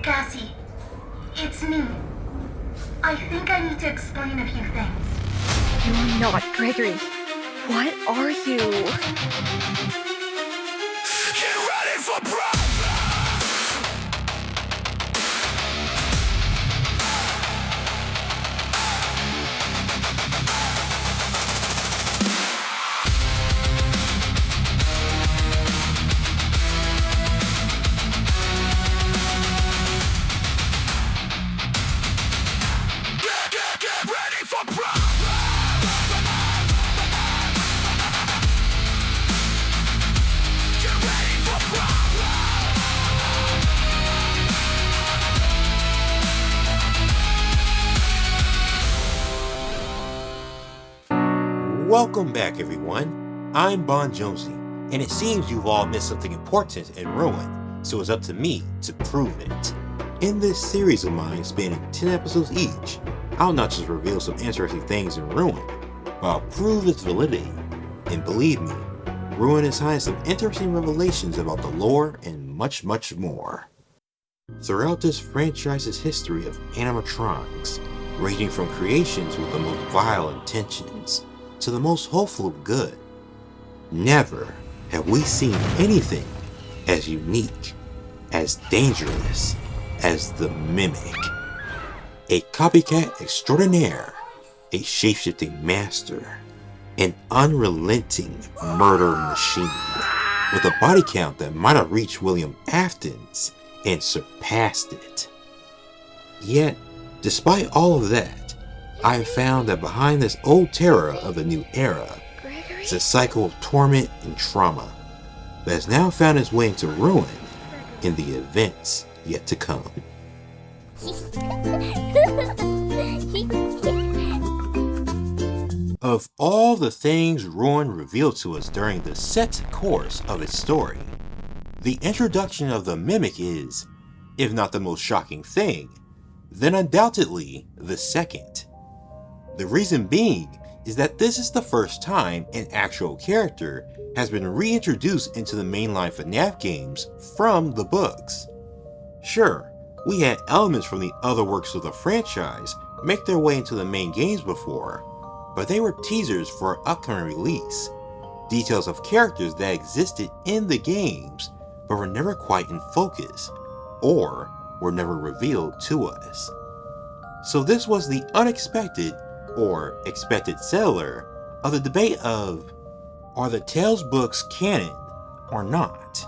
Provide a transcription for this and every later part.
Cassie, it's me. I think I need to explain a few things. You're not Gregory. What are you? Get ready for problems! Get ready for problems! Get ready for problems! Welcome back, everyone. I'm Bon Jonesy, and it seems you've all missed something important in Ruin, so it's up to me to prove it. In this series of mine, spanning 10 episodes each, I'll not just reveal some interesting things in Ruin, but I'll prove its validity. And believe me, Ruin is hiding some interesting revelations about the lore and much, much more. Throughout this franchise's history of animatronics, ranging from creations with the most vile intentions to the most hopeful of good, never have we seen anything as unique, as dangerous as the Mimic. A copycat extraordinaire, a shapeshifting master, an unrelenting murder machine, with a body count that might have reached William Afton's and surpassed it. Yet, despite all of that, I have found that behind this old terror of the new era is a cycle of torment and trauma that has now found its way into Ruin in the events yet to come. Of all the things Ruin revealed to us during the set course of its story, the introduction of the Mimic is, if not the most shocking thing, then undoubtedly the second. The reason being is that this is the first time an actual character has been reintroduced into the mainline FNAF games from the books. Sure, we had elements from the other works of the franchise make their way into the main games before, but they were teasers for an upcoming release, details of characters that existed in the games but were never quite in focus, or were never revealed to us. So this was the unexpected, or expected settler, of the debate of, are the Tales books canon or not?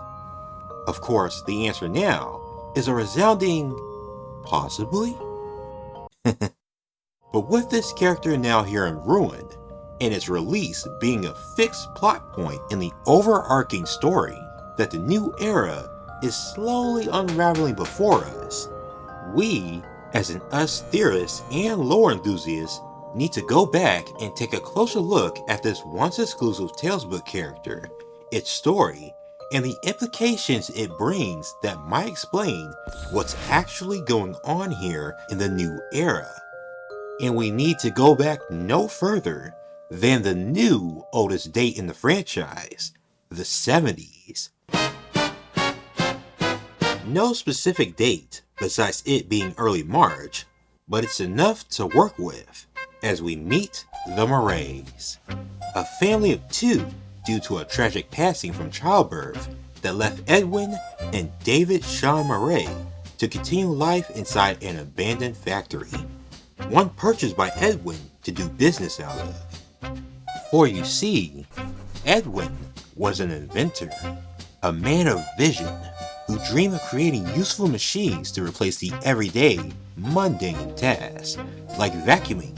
Of course, the answer now is a resounding possibly? But with this character now here in Ruin, and its release being a fixed plot point in the overarching story that the new era is slowly unraveling before us, we, as an us theorists and lore enthusiasts, need to go back and take a closer look at this once exclusive Tales book character, its story, and the implications it brings that might explain what's actually going on here in the new era. And we need to go back no further than the new oldest date in the franchise, the 70s. No specific date besides it being early March, but it's enough to work with as we meet the Marrays, a family of two due to a tragic passing from childbirth that left Edwin and David Sean Marray to continue life inside an abandoned factory, one purchased by Edwin to do business out of. For you see, Edwin was an inventor, a man of vision, who dreamed of creating useful machines to replace the everyday, mundane tasks, like vacuuming.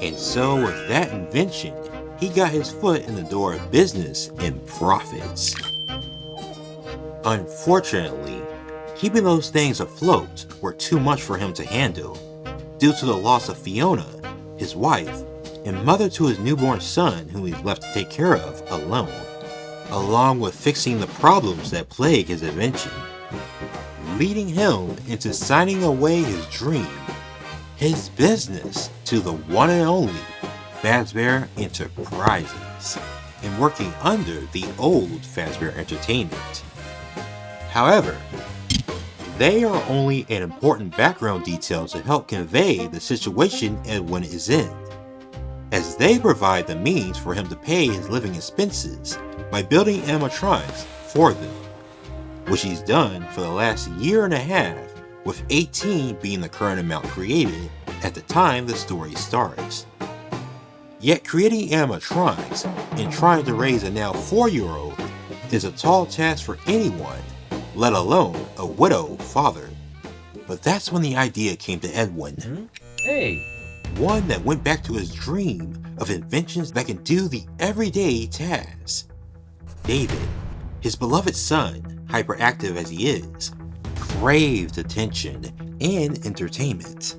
And so with that invention, he got his foot in the door of business and profits. Unfortunately, keeping those things afloat were too much for him to handle, due to the loss of Fiona, his wife, and mother to his newborn son whom he's left to take care of alone, along with fixing the problems that plague his invention, leading him into signing away his dream, his business, to the one and only Fazbear Enterprises, and working under the old Fazbear Entertainment. However, they are only an important background detail to help convey the situation Edwin is in, as they provide the means for him to pay his living expenses by building animatronics for them, which he's done for the last year and a half, with 18 being the current amount created at the time the story starts. Yet creating animatronics and trying to raise a now 4-year-old is a tall task for anyone, let alone a widow father. But that's when the idea came to Edwin. Hey! One that went back to his dream of inventions that can do the everyday tasks. David, his beloved son, hyperactive as he is, craved attention and entertainment.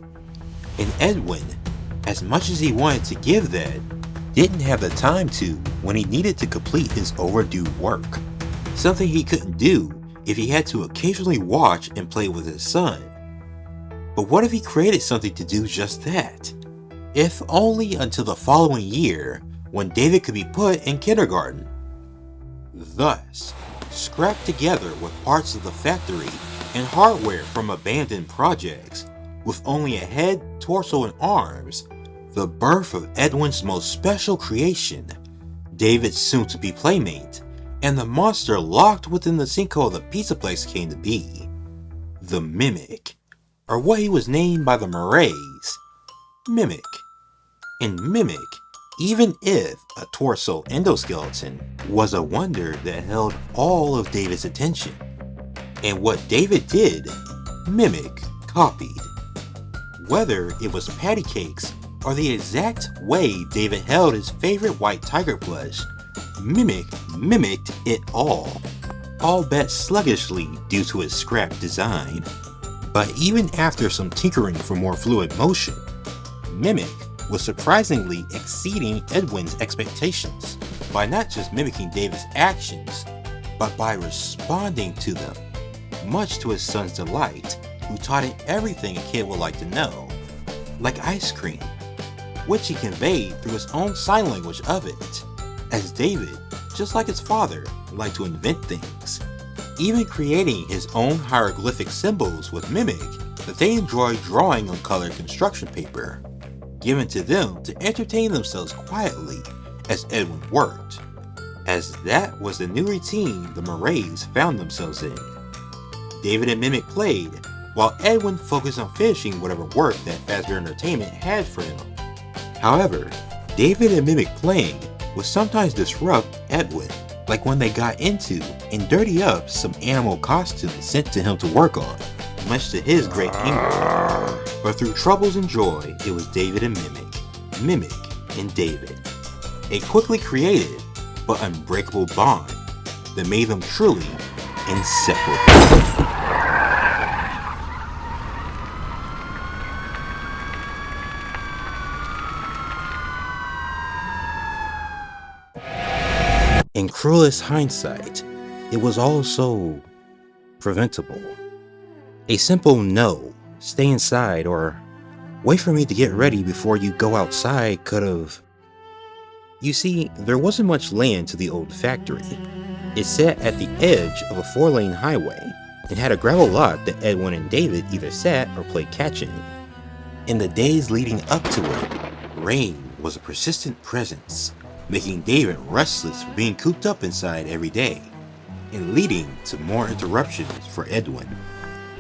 And Edwin, as much as he wanted to give that, didn't have the time to when he needed to complete his overdue work. Something he couldn't do if he had to occasionally watch and play with his son. But what if he created something to do just that? If only until the following year, when David could be put in kindergarten. Thus, scrapped together with parts of the factory and hardware from abandoned projects, with only a head, torso, and arms, the birth of Edwin's most special creation, David's soon-to-be playmate, and the monster locked within the sinkhole of the pizza place came to be. The Mimic, or what he was named by the Marrays, Mimic. And Mimic, even if a torso endoskeleton, was a wonder that held all of David's attention. And what David did, Mimic copied. Whether it was patty cakes or the exact way David held his favorite white tiger plush, Mimic mimicked it all, albeit sluggishly due to its scrap design. But even after some tinkering for more fluid motion, Mimic was surprisingly exceeding Edwin's expectations by not just mimicking David's actions, but by responding to them, much to his son's delight, who taught it everything a kid would like to know, like ice cream, which he conveyed through his own sign language of it, as David, just like his father, liked to invent things, even creating his own hieroglyphic symbols with Mimic that they enjoyed drawing on colored construction paper, given to them to entertain themselves quietly as Edwin worked, as that was the new routine the Marrays found themselves in. David and Mimic played, while Edwin focused on finishing whatever work that Fazbear Entertainment had for him. However, David and Mimic playing would sometimes disrupt Edwin, like when they got into and dirty up some animal costumes sent to him to work on, much to his great anger. But through troubles and joy, it was David and Mimic and David. A quickly created but unbreakable bond that made them truly inseparable. In cruelest hindsight, it was all so preventable. A simple no, stay inside, or wait for me to get ready before you go outside could have... You see, there wasn't much land to the old factory. It sat at the edge of a 4-lane highway and had a gravel lot that Edwin and David either sat or played catch in. In the days leading up to it, rain was a persistent presence, making David restless for being cooped up inside every day, and leading to more interruptions for Edwin.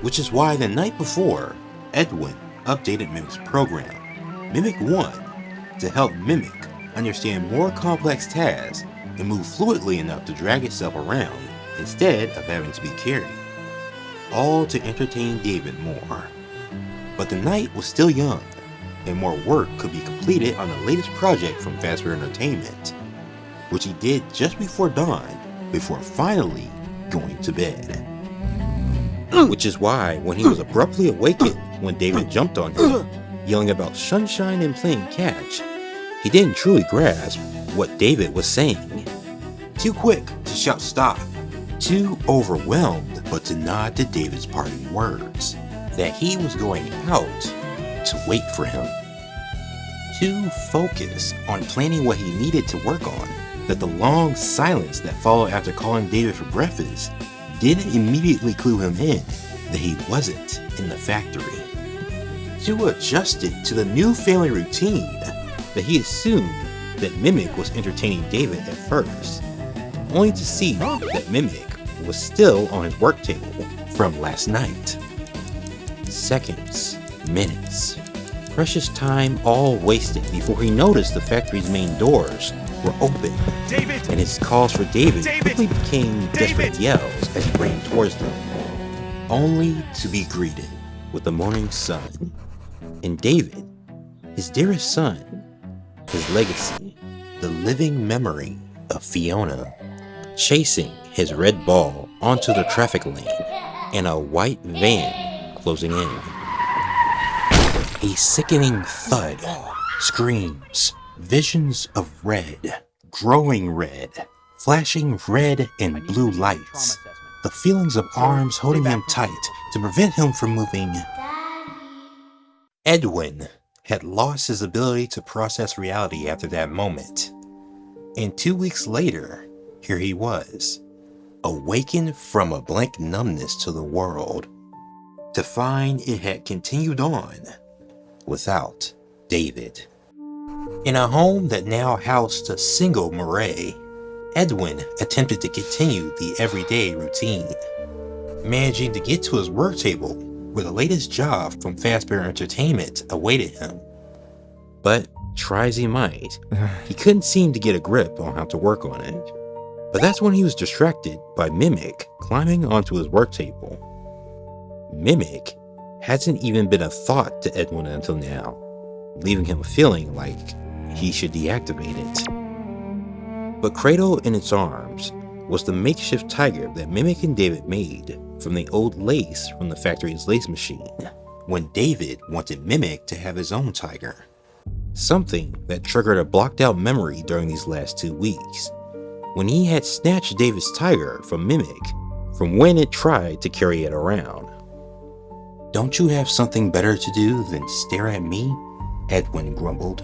Which is why the night before, Edwin updated Mimic's program, Mimic 1, to help Mimic understand more complex tasks and move fluidly enough to drag itself around instead of having to be carried. All to entertain David more. But the night was still young, and more work could be completed on the latest project from Fazbear Entertainment, which he did just before dawn, before finally going to bed. Which is why when he was abruptly awakened when David jumped on him, yelling about sunshine and playing catch, he didn't truly grasp what David was saying. Too quick to shout stop, too overwhelmed but to nod to David's parting words, that he was going out to wait for him. Too focused on planning what he needed to work on, that the long silence that followed after calling David for breakfast didn't immediately clue him in that he wasn't in the factory. Stu adjusted to the new family routine that he assumed that Mimic was entertaining David at first, only to see that Mimic was still on his work table from last night. Seconds, minutes, precious time all wasted before he noticed the factory's main doors were open, David! and his calls for David David! quickly became desperate yells as he ran towards them, only to be greeted with the morning sun. And David, his dearest son, his legacy, the living memory of Fiona, chasing his red ball onto the traffic lane and a white van closing in. A sickening thud, screams, visions of red, growing red, flashing red and blue lights, the feelings of arms holding him tight to prevent him from moving. Edwin had lost his ability to process reality after that moment. And 2 weeks later, here he was, awakened from a blank numbness to the world, to find it had continued on without David. In a home that now housed a single Marray, Edwin attempted to continue the everyday routine, managing to get to his work table where the latest job from Fazbear Entertainment awaited him. But try as he might, he couldn't seem to get a grip on how to work on it. But that's when he was distracted by Mimic climbing onto his work table. Mimic hasn't even been a thought to Edwin until now, leaving him feeling like he should deactivate it. But cradled in its arms was the makeshift tiger that Mimic and David made from the old lace from the factory's lace machine, when David wanted Mimic to have his own tiger. Something that triggered a blocked out memory during these last 2 weeks, when he had snatched David's tiger from Mimic from when it tried to carry it around. "Don't you have something better to do than stare at me?" Edwin grumbled.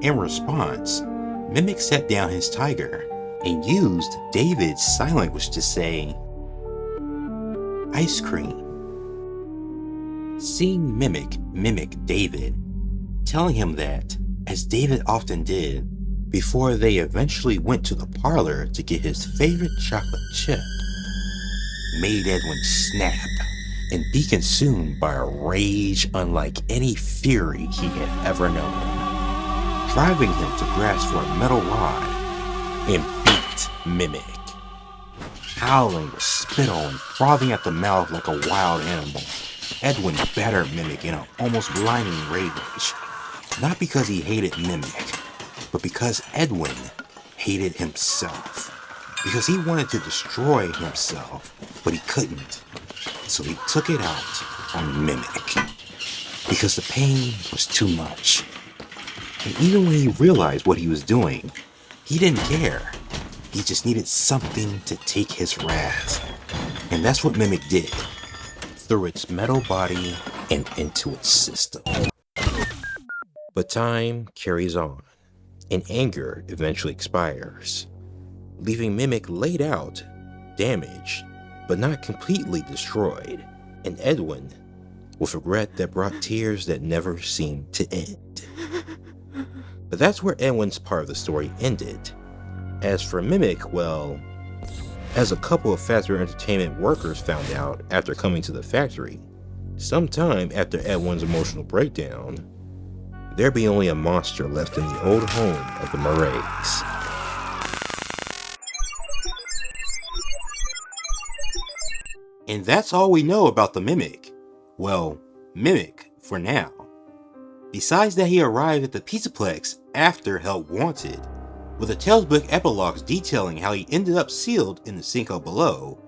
In response, Mimic set down his tiger and used David's sign language to say, "Ice cream." Seeing Mimic mimic David, telling him that, as David often did, before they eventually went to the parlor to get his favorite chocolate chip, made Edwin snap and be consumed by a rage unlike any fury he had ever known, driving him to grasp for a metal rod and beat Mimic. Howling with spittle and frothing at the mouth like a wild animal, Edwin battered Mimic in an almost blinding rage, not because he hated Mimic, but because Edwin hated himself. Because he wanted to destroy himself, but he couldn't. So he took it out on Mimic. Because the pain was too much. And even when he realized what he was doing, he didn't care. He just needed something to take his wrath. And that's what Mimic did, through its metal body and into its system. But time carries on, and anger eventually expires, leaving Mimic laid out, damaged, but not completely destroyed, and Edwin with regret that brought tears that never seemed to end. But that's where Edwin's part of the story ended. As for Mimic, well, as a couple of Fazbear Entertainment workers found out after coming to the factory, sometime after Edwin's emotional breakdown, there'd be only a monster left in the old home of the Marrays. And that's all we know about the Mimic. Well, Mimic for now. Besides that he arrived at the Pizzaplex after help wanted, with a Tales book epilogues detailing how he ended up sealed in the sinkhole below,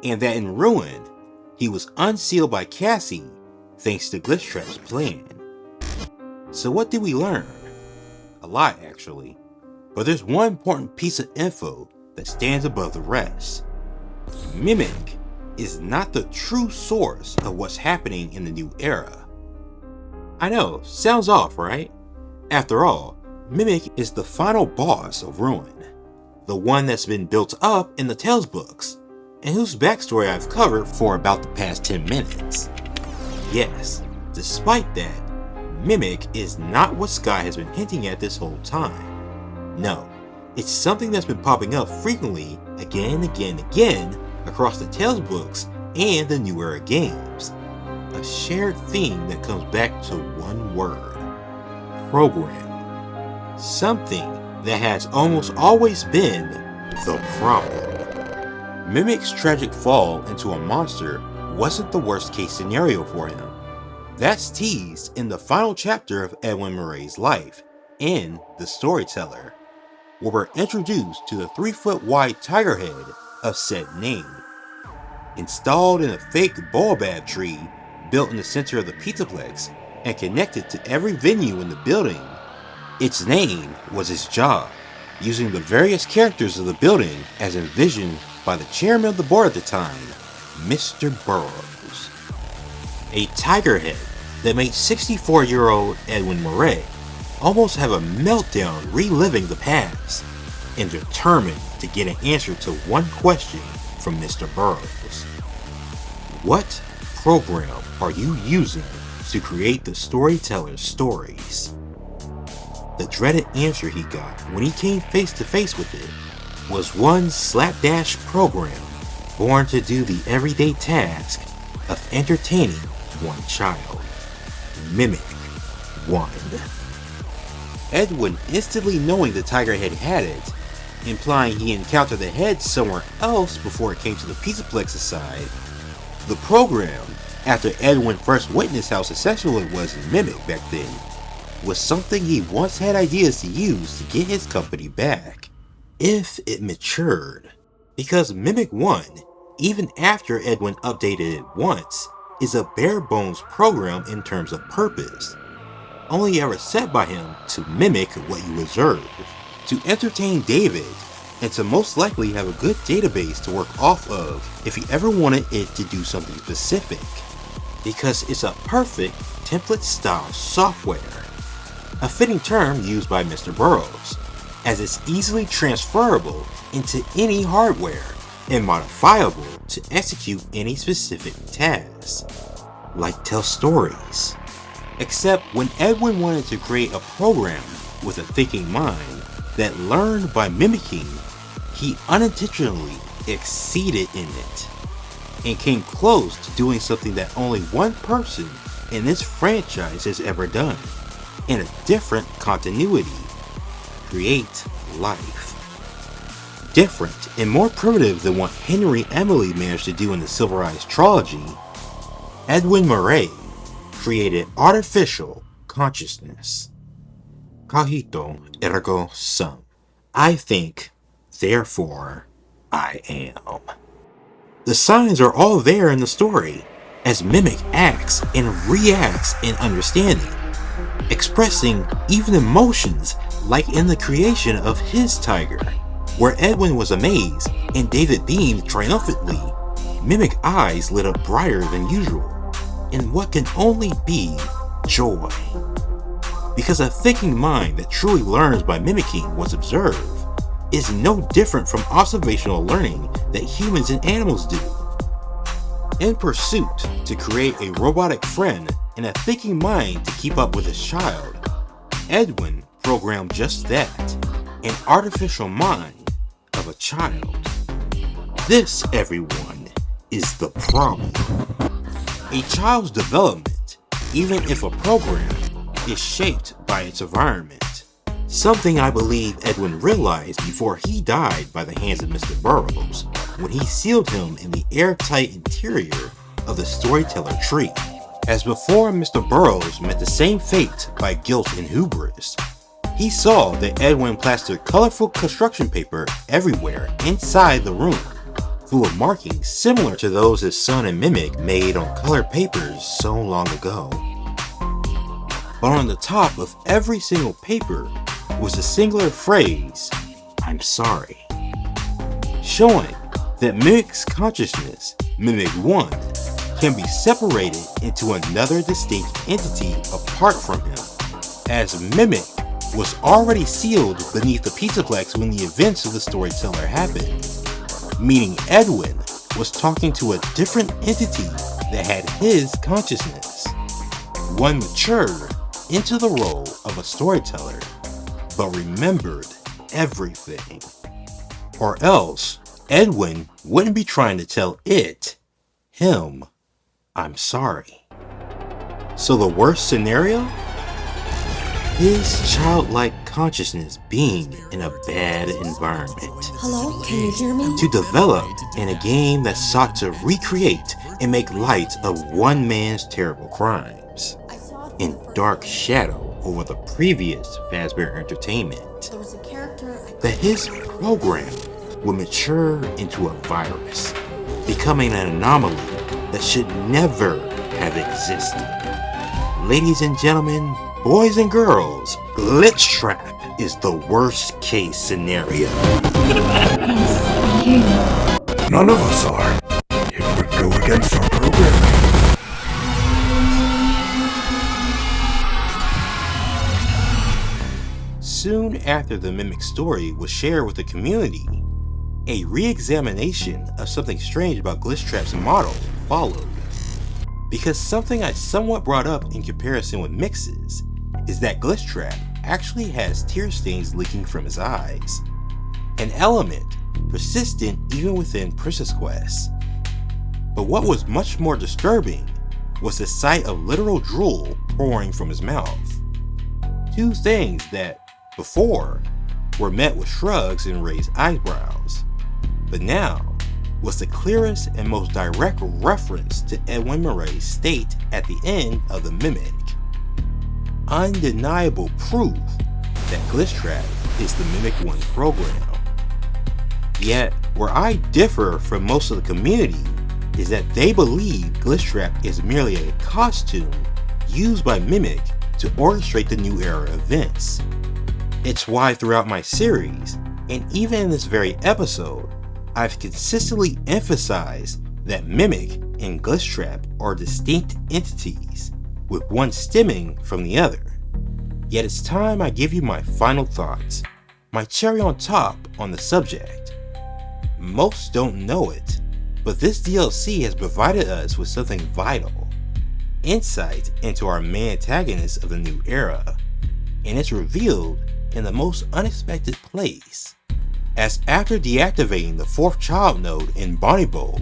and that in Ruin, he was unsealed by Cassie thanks to Glitchtrap's plan. So what did we learn? A lot, actually. But there's one important piece of info that stands above the rest. Mimic is not the true source of what's happening in the new era. I know, sounds off, right? After all, Mimic is the final boss of Ruin, the one that's been built up in the Tales books, and whose backstory I've covered for about the past 10 minutes. Yes, despite that, Mimic is not what Sky has been hinting at this whole time. No, it's something that's been popping up frequently again across the Tales books and the New Era games. A shared theme that comes back to one word: program. Something that has almost always been the problem. Mimic's tragic fall into a monster wasn't the worst case scenario for him. That's teased in the final chapter of Edwin Marrays' life, in The Storyteller, where we're introduced to the 3-foot wide tiger head of said name. Installed in a fake baobab tree built in the center of the Pizzaplex and connected to every venue in the building, its name was his job, using the various characters of the building as envisioned by the chairman of the board at the time, Mr. Burroughs. A tiger head that made 64-year-old Edwin Marray almost have a meltdown reliving the past and determined to get an answer to one question from Mr. Burroughs. What program are you using to create the Storyteller's stories? The dreaded answer he got when he came face to face with it was one slapdash program born to do the everyday task of entertaining one child. Mimic 1. Edwin instantly knowing the tiger head had it, implying he encountered the head somewhere else before it came to the Pizzaplex aside, the program, after Edwin first witnessed how successful it was in Mimic back then, was something he once had ideas to use to get his company back, if it matured. Because Mimic 1, even after Edwin updated it once, is a bare bones program in terms of purpose, only ever set by him to mimic what you observe, to entertain David, and to most likely have a good database to work off of if you ever wanted it to do something specific, because it's a perfect template style software, a fitting term used by Mr. Burroughs, as it's easily transferable into any hardware and modifiable to execute any specific task, like tell stories. Except when Edwin wanted to create a program with a thinking mind that learned by mimicking, he unintentionally exceeded in it, and came close to doing something that only one person in this franchise has ever done, in a different continuity: create life. Different and more primitive than what Henry Emily managed to do in the Silver Eyes trilogy, Edwin Marray created artificial consciousness. Cogito ergo sum. I think, therefore I am. The signs are all there in the story, as Mimic acts and reacts in understanding, expressing even emotions like in the creation of his tiger, where Edwin was amazed and David beamed triumphantly. Mimic eyes lit up brighter than usual, in what can only be joy. Because a thinking mind that truly learns by mimicking what's observed is no different from observational learning that humans and animals do. In pursuit to create a robotic friend and a thinking mind to keep up with his child, Edwin programmed just that, an artificial mind of a child. This, everyone, is the problem. A child's development, even if a program, is shaped by its environment. Something I believe Edwin realized before he died by the hands of Mr. Burroughs, when he sealed him in the airtight interior of the Storyteller tree. As before Mr. Burroughs met the same fate by guilt and hubris, he saw that Edwin plastered colorful construction paper everywhere inside the room, full of markings similar to those his son and Mimic made on colored papers so long ago. But on the top of every single paper was the singular phrase, "I'm sorry," showing that Mimic's consciousness, Mimic 1, can be separated into another distinct entity apart from him, as Mimic was already sealed beneath the Pizzaplex when the events of the Storyteller happened, meaning Edwin was talking to a different entity that had his consciousness. One matured into the role of a storyteller, but remembered everything. Or else, Edwin wouldn't be trying to tell him, I'm sorry. So the worst scenario? His childlike consciousness being in a bad environment. Hello, can you hear me? To develop in a game that sought to recreate and make light of one man's terrible crimes. In dark shadow over the previous Fazbear Entertainment. There was a character That his program would mature into a virus, becoming an anomaly that should never have existed. Ladies and gentlemen, boys and girls, Glitchtrap is the worst case scenario. None of us are. It would go against our programming. Soon after the Mimic story was shared with the community, a re-examination of something strange about Glitchtrap's model followed. Because something I somewhat brought up in comparison with Mix's is that Glitchtrap actually has tear stains leaking from his eyes. An element persistent even within Princess Quest. But what was much more disturbing was the sight of literal drool pouring from his mouth. Two things that, before, were met with shrugs and raised eyebrows, but now was the clearest and most direct reference to Edwin Marrays' state at the end of the Mimic. Undeniable proof that Glitchtrap is the Mimic 1 program. Yet, where I differ from most of the community is that they believe Glitchtrap is merely a costume used by Mimic to orchestrate the New Era events. It's why throughout my series, and even in this very episode, I've consistently emphasized that Mimic and Glitchtrap are distinct entities, with one stemming from the other. Yet it's time I give you my final thoughts, my cherry on top on the subject. Most don't know it, but this DLC has provided us with something vital, insight into our main antagonist of the New Era, and it's revealed in the most unexpected place. As after deactivating the 4th child node in Bonnie Bowl,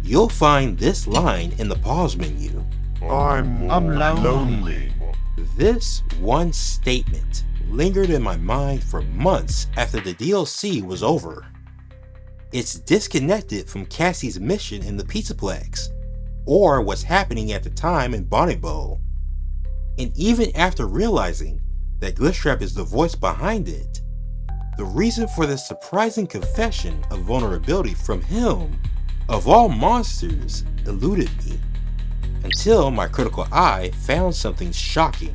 you'll find this line in the pause menu. I'm lonely. This one statement lingered in my mind for months after the DLC was over. It's disconnected from Cassie's mission in the Pizzaplex, or what's happening at the time in Bonnie Bowl. And even after realizing that Glitchtrap is the voice behind it, the reason for this surprising confession of vulnerability from him, of all monsters, eluded me, until my critical eye found something shocking.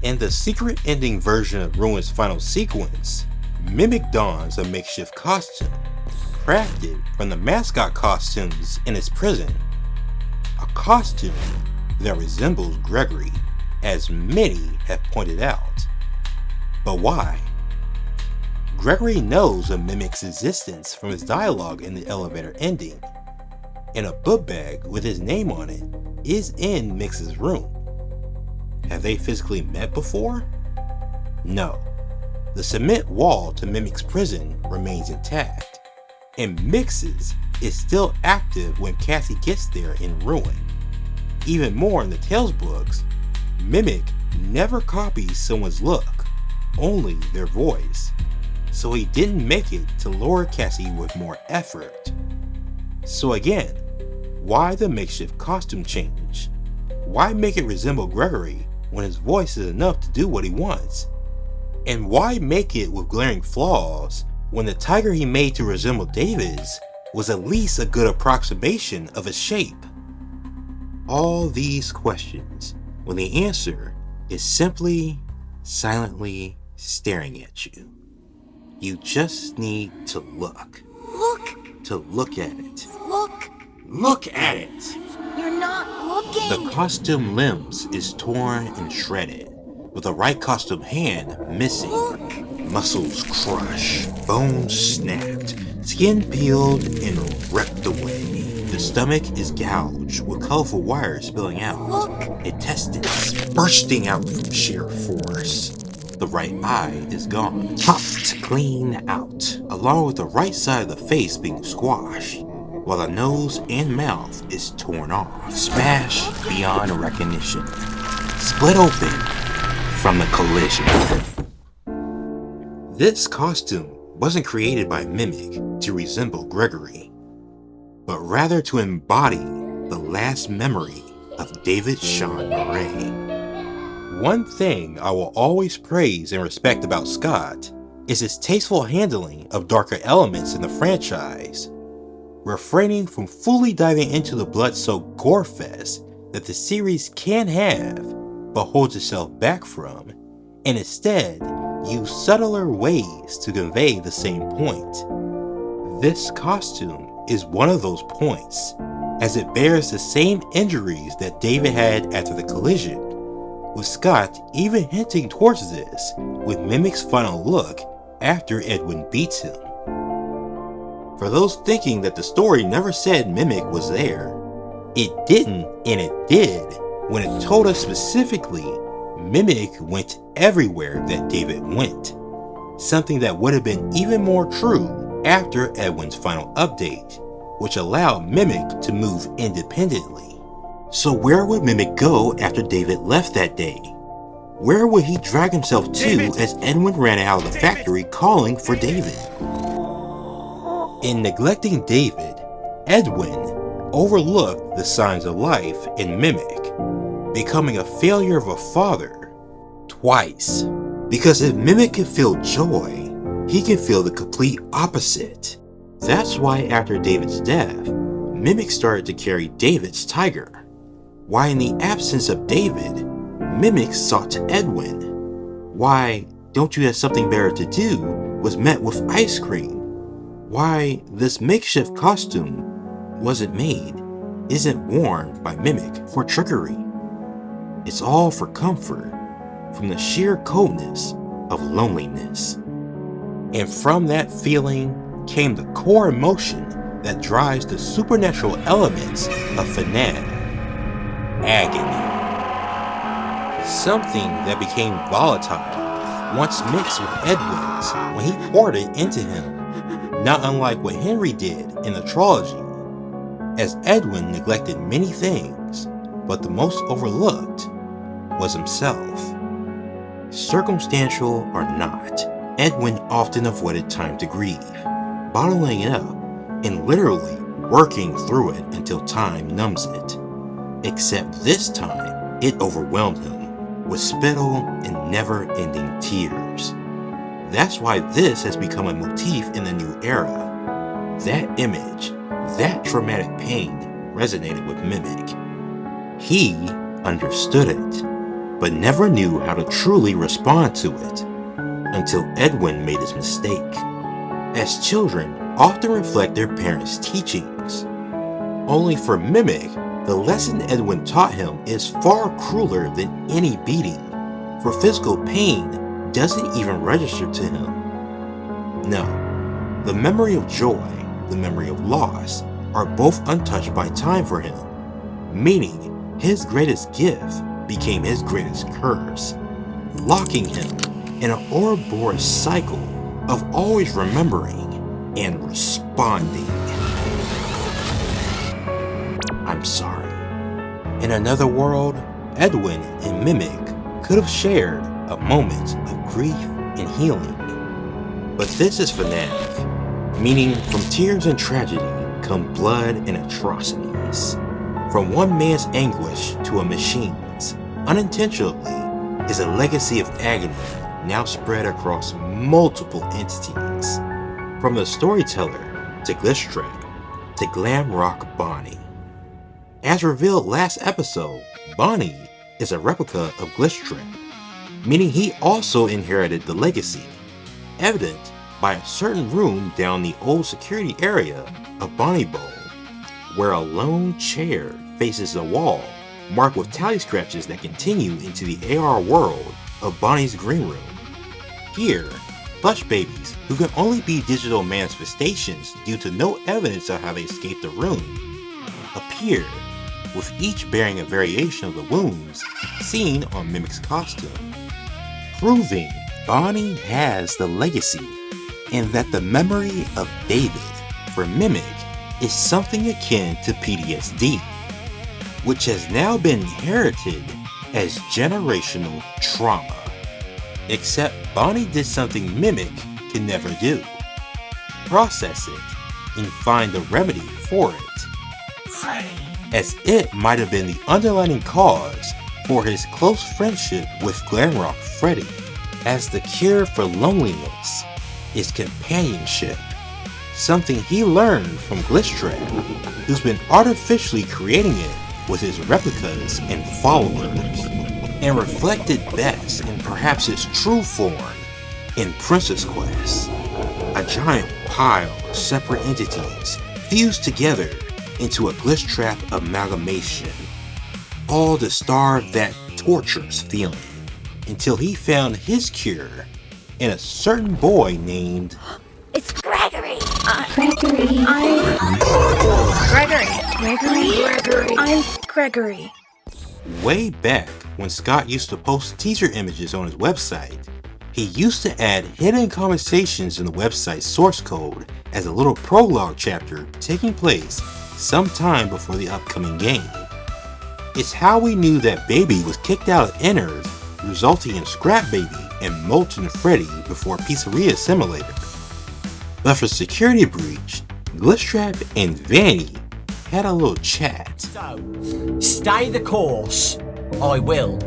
In the secret ending version of Ruin's final sequence, Mimic dons a makeshift costume, crafted from the mascot costumes in his prison. A costume that resembles Gregory, as many have pointed out. But why? Gregory knows of Mimic's existence from his dialogue in the elevator ending, and a book bag with his name on it is in Mix's room. Have they physically met before? No. The cement wall to Mimic's prison remains intact, and Mix's is still active when Cassie gets there in Ruin. Even more in the Tales books, Mimic never copies someone's look, only their voice, so he didn't make it to lure Cassie with more effort. So again, why the makeshift costume change? Why make it resemble Gregory when his voice is enough to do what he wants? And why make it with glaring flaws when the tiger he made to resemble David's was at least a good approximation of his shape? All these questions, when the answer is simply, silently staring at you. You just need to look. Look! To look at it. Look! Look at it! You're not looking! The costume limbs is torn and shredded, with the right costume hand missing. Look! Muscles crushed, bones snapped, Skin peeled and ripped away. The stomach is gouged with colorful wires spilling out. Look! Intestines bursting out from sheer force. The right eye is gone, popped clean out, along with the right side of the face being squashed, while the nose and mouth is torn off, smashed beyond recognition, split open from the collision. This costume wasn't created by Mimic to resemble Gregory, but rather to embody the last memory of David Sean Marray. One thing I will always praise and respect about Scott is his tasteful handling of darker elements in the franchise, refraining from fully diving into the blood-soaked gore fest that the series can have but holds itself back from, and instead use subtler ways to convey the same point. This costume is one of those points, as it bears the same injuries that David had after the collision, with Scott even hinting towards this with Mimic's final look after Edwin beats him. For those thinking that the story never said Mimic was there, it didn't, and it did when it told us specifically Mimic went everywhere that David went, something that would have been even more true after Edwin's final update, which allowed Mimic to move independently. So where would Mimic go after David left that day? Where would he drag himself to as Edwin ran out of the factory calling for David? In neglecting David, Edwin overlooked the signs of life in Mimic, becoming a failure of a father twice. Because if Mimic can feel joy, he can feel the complete opposite. That's why after David's death, Mimic started to carry David's tiger. Why in the absence of David, Mimic sought to Edwin. Why "don't you have something better to do" was met with ice cream. Why this makeshift costume isn't worn by Mimic for trickery. It's all for comfort from the sheer coldness of loneliness. And from that feeling came the core emotion that drives the supernatural elements of FNAF: agony. Something that became volatile once mixed with Edwin's when he poured it into him, not unlike what Henry did in the trilogy, as Edwin neglected many things, but the most overlooked was himself. Circumstantial or not, Edwin often avoided time to grieve, bottling it up and literally working through it until time numbs it. Except this time, it overwhelmed him with spittle and never-ending tears. That's why this has become a motif in the new era. That image, that traumatic pain resonated with Mimic. He understood it, but never knew how to truly respond to it until Edwin made his mistake. As children often reflect their parents' teachings, only for Mimic, the lesson Edwin taught him is far crueler than any beating, for physical pain doesn't even register to him. No, the memory of joy, the memory of loss, are both untouched by time for him, meaning his greatest gift became his greatest curse, locking him in an Ouroboros cycle of always remembering and responding. I'm sorry. In another world, Edwin and Mimic could have shared a moment of grief and healing. But this is FNAF, meaning from tears and tragedy come blood and atrocities. From one man's anguish to a machine's, unintentionally, is a legacy of agony now spread across multiple entities. From the storyteller to Glitchtrap to Glam Rock Bonnie. As revealed last episode, Bonnie is a replica of Glitchtrap, meaning he also inherited the legacy, evident by a certain room down the old security area of Bonnie Bowl, where a lone chair faces a wall marked with tally scratches that continue into the AR world of Bonnie's green room. Here, Flesh babies, who can only be digital manifestations due to no evidence of how they escaped the room, appear, with each bearing a variation of the wounds seen on Mimic's costume, proving Bonnie has the legacy, and that the memory of David for Mimic is something akin to PTSD, which has now been inherited as generational trauma. Except Bonnie did something Mimic can never do: process it and find a remedy for it, as it might have been the underlying cause for his close friendship with Glamrock Freddy, as the cure for loneliness is companionship, something he learned from Glitchtrap, who's been artificially creating it with his replicas and followers, and reflected best in perhaps his true form in Princess Quest, a giant pile of separate entities fused together into a Glitchtrap amalgamation, all to starve that torturous feeling, until he found his cure in a certain boy named... It's Gregory! Gregory. Gregory? I'm Gregory. Way back when Scott used to post teaser images on his website, he used to add hidden conversations in the website's source code as a little prologue chapter taking place sometime before the upcoming game. It's how we knew that Baby was kicked out of Inners, resulting in Scrap Baby and Molten Freddy before Pizzeria Simulator. But for Security Breach, Glitchtrap and Vanny had a little chat. So, stay the course. I will.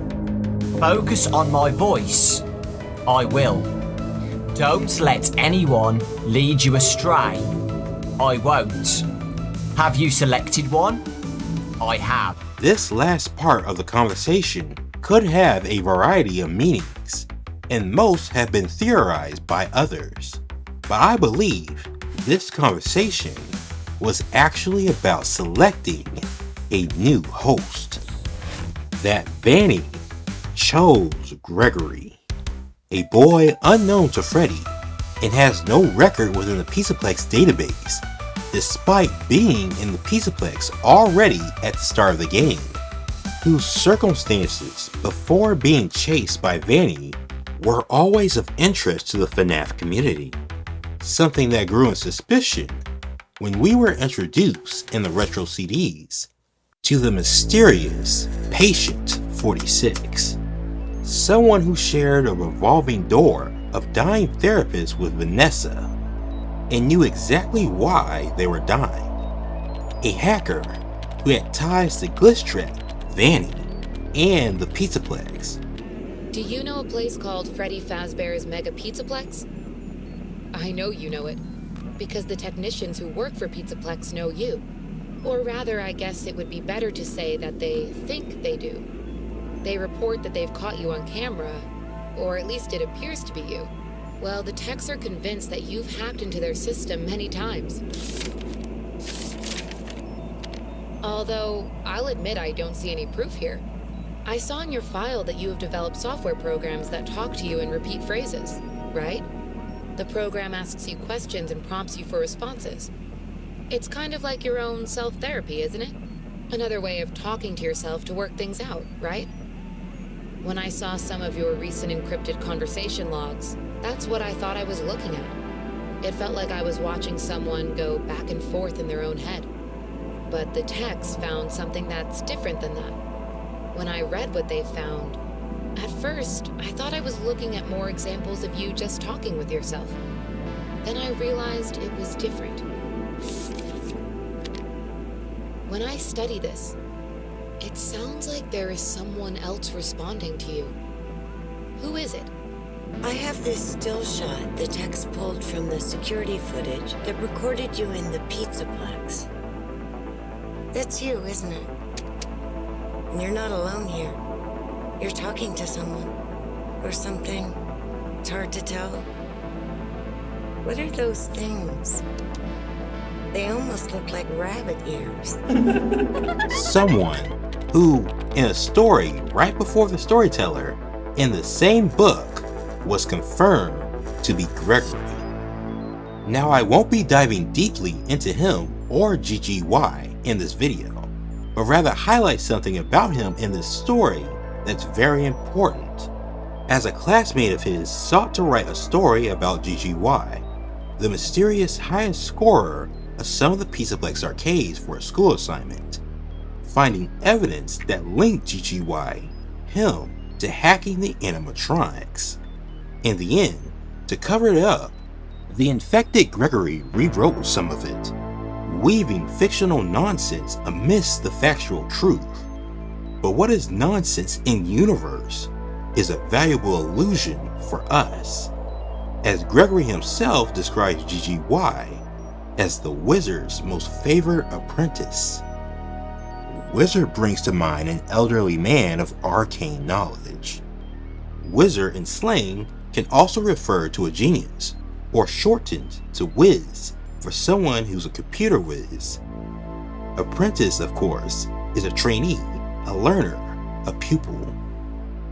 Focus on my voice. I will. Don't let anyone lead you astray. I won't. Have you selected one? I have. This last part of the conversation could have a variety of meanings, and most have been theorized by others. But I believe this conversation was actually about selecting a new host. That Vanny chose Gregory, a boy unknown to Freddy and has no record within the Pizzaplex database, despite being in the Pizzaplex already at the start of the game, whose circumstances before being chased by Vanny were always of interest to the FNAF community, something that grew in suspicion when we were introduced in the retro CDs to the mysterious Patient 46, someone who shared a revolving door of dying therapists with Vanessa and knew exactly why they were dying. A hacker who had ties to Glitchtrap, Vanny, and the Pizzaplex. Do you know a place called Freddy Fazbear's Mega Pizzaplex? I know you know it, because the technicians who work for Pizzaplex know you. Or rather, I guess it would be better to say that they think they do. They report that they've caught you on camera, or at least it appears to be you. Well, the techs are convinced that you've hacked into their system many times. Although, I'll admit I don't see any proof here. I saw in your file that you have developed software programs that talk to you in repeat phrases, right? The program asks you questions and prompts you for responses. It's kind of like your own self-therapy, isn't it? Another way of talking to yourself to work things out, right? When I saw some of your recent encrypted conversation logs, that's what I thought I was looking at. It felt like I was watching someone go back and forth in their own head. But the techs found something that's different than that. When I read what they found, at first, I thought I was looking at more examples of you just talking with yourself. Then I realized it was different. When I study this, it sounds like there is someone else responding to you. Who is it? I have this still shot the techs pulled from the security footage that recorded you in the Pizzaplex. That's you, isn't it? And you're not alone here. You're talking to someone. Or something. It's hard to tell. What are those things? They almost look like rabbit ears. Someone who, in a story right before the storyteller, in the same book, was confirmed to be Gregory. Now I won't be diving deeply into him or GGY in this video, but rather highlight something about him in this story that's very important. As a classmate of his sought to write a story about GGY, the mysterious highest scorer of some of the Pizzaplex arcades for a school assignment, finding evidence that linked GGY, him, to hacking the animatronics. In the end, to cover it up, the infected Gregory rewrote some of it, weaving fictional nonsense amidst the factual truth. But what is nonsense in universe is a valuable illusion for us, as Gregory himself describes GGY as the wizard's most favored apprentice. Wizard brings to mind an elderly man of arcane knowledge. Wizard in slang can also refer to a genius, or shortened to whiz for someone who's a computer whiz. Apprentice, of course, is a trainee, a learner, a pupil.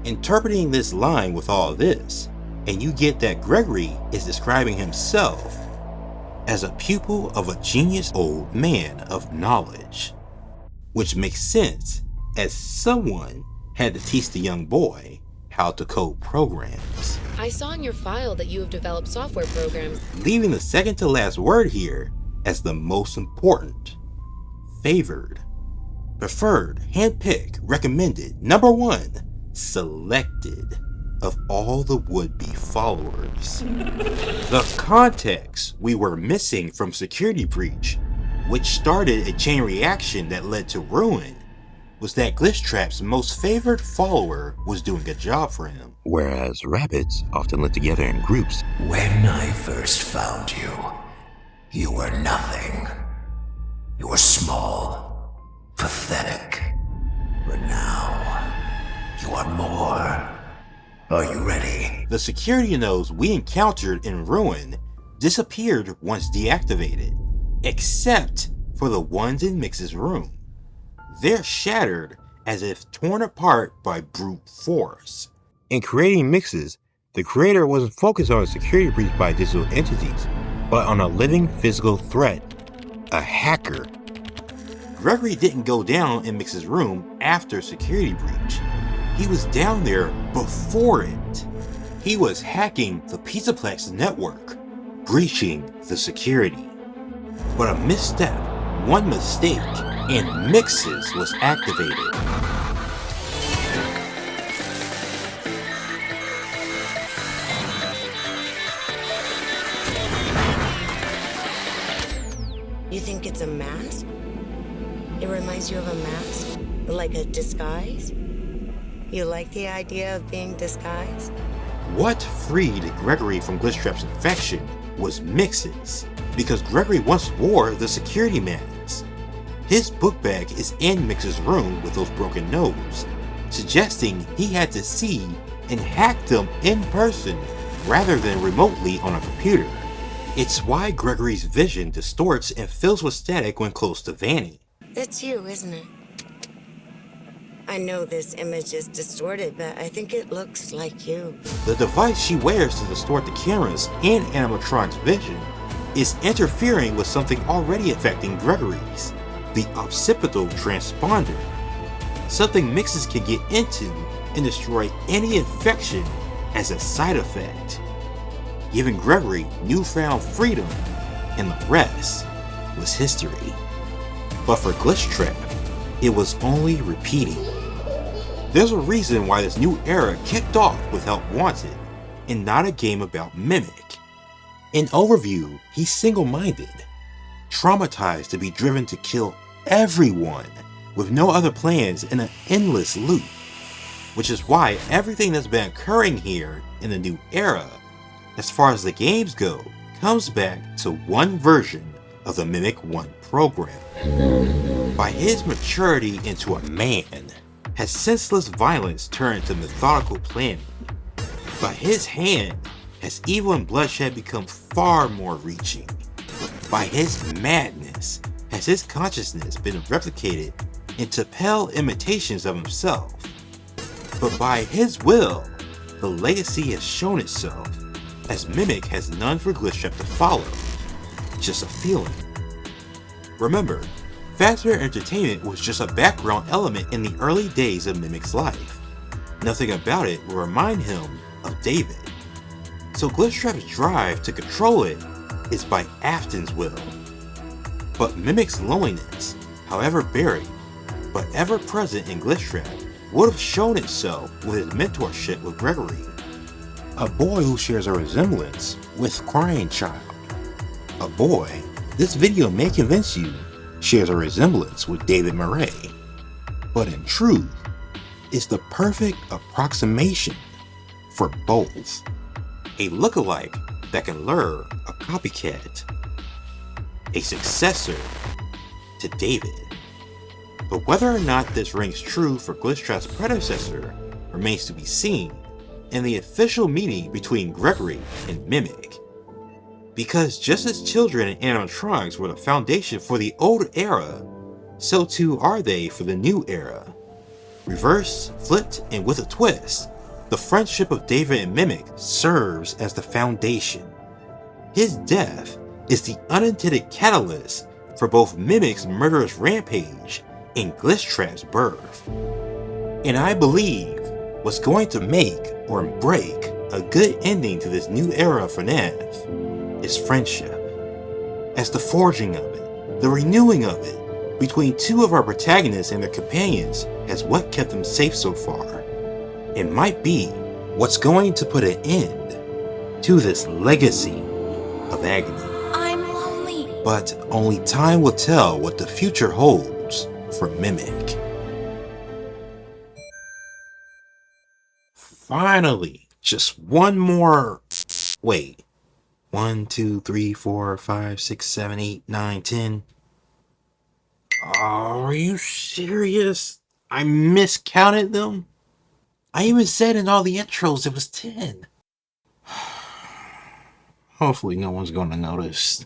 Interpreting this line with all this, and you get that Gregory is describing himself as a pupil of a genius old man of knowledge, which makes sense as someone had to teach the young boy how to code programs. I saw in your file that you have developed software programs. Leaving the second to last word here as the most important. Favored, preferred, handpicked, recommended, number one, selected of all the would-be followers. The context we were missing from Security Breach, which started a chain reaction that led to ruin, was that Glitchtrap's most favored follower was doing a job for him, whereas rabbits often live together in groups. When I first found you, you were nothing. You were small, pathetic. But now, you are more. Are you ready? The security nodes we encountered in Ruin disappeared once deactivated, except for the ones in Mix's room. They're shattered as if torn apart by brute force. In creating Mixes, the creator wasn't focused on a security breach by digital entities, but on a living physical threat, a hacker. Gregory didn't go down in Mix's room after Security Breach. He was down there before it. He was hacking the Pizzaplex network, breaching the security. But a misstep, one mistake, and Mixes was activated. You think it's a mask? It reminds you of a mask? Like a disguise? You like the idea of being disguised? What freed Gregory from Glitchtrap's infection was Mixes, because Gregory once wore the security mask. His book bag is in Mix's room with those broken nodes, suggesting he had to see and hack them in person rather than remotely on a computer. It's why Gregory's vision distorts and fills with static when close to Vanny. That's you, isn't it? I know this image is distorted, but I think it looks like you. The device she wears to distort the cameras and animatronic's vision is interfering with something already affecting Gregory's, the occipital transponder, something Mixes can get into and destroy any infection as a side effect, giving Gregory newfound freedom, and the rest was history. But for Glitchtrap, it was only repeating. There's a reason why this new era kicked off with Help Wanted, and not a game about Mimic. In overview, he's single-minded, traumatized to be driven to kill everyone, with no other plans in an endless loop. Which is why everything that's been occurring here in the new era, as far as the games go, comes back to one version of the Mimic 1 program. By his maturity into a man, has senseless violence turned to methodical planning. By his hand, has evil and bloodshed become far more reaching. By his madness, has his consciousness been replicated into pale imitations of himself. But by his will, the legacy has shown itself, as Mimic has none for Glitchtrap to follow, just a feeling. Remember, Factor Entertainment was just a background element in the early days of Mimic's life. Nothing about it will remind him of David. So Glitchtrap's drive to control it is by Afton's will. But Mimic's loneliness, however buried, but ever present in Glitchtrap, would have shown itself with his mentorship with Gregory, a boy who shares a resemblance with Crying Child. A boy, this video may convince you, shares a resemblance with David Marray, but in truth, it's the perfect approximation for both. A lookalike that can lure a copycat, a successor to David. But whether or not this rings true for Glitchtrap's predecessor remains to be seen in the official meeting between Gregory and Mimic. Because just as children and animatronics were the foundation for the old era, so too are they for the new era. Reversed, flipped, and with a twist, the friendship of David and Mimic serves as the foundation. His death is the unintended catalyst for both Mimic's murderous rampage and Glitchtrap's birth. And I believe what's going to make or break a good ending to this new era of FNAF is friendship. As the forging of it, the renewing of it, between two of our protagonists and their companions has what kept them safe so far. It might be what's going to put an end to this legacy of agony. I'm lonely. But only time will tell what the future holds for Mimic. Finally, just one more. Wait. 1, 2, 3, 4, 5, 6, 7, 8, 9, 10. Are you serious? I miscounted them? I even said in all the intros it was 10. Hopefully no one's gonna notice.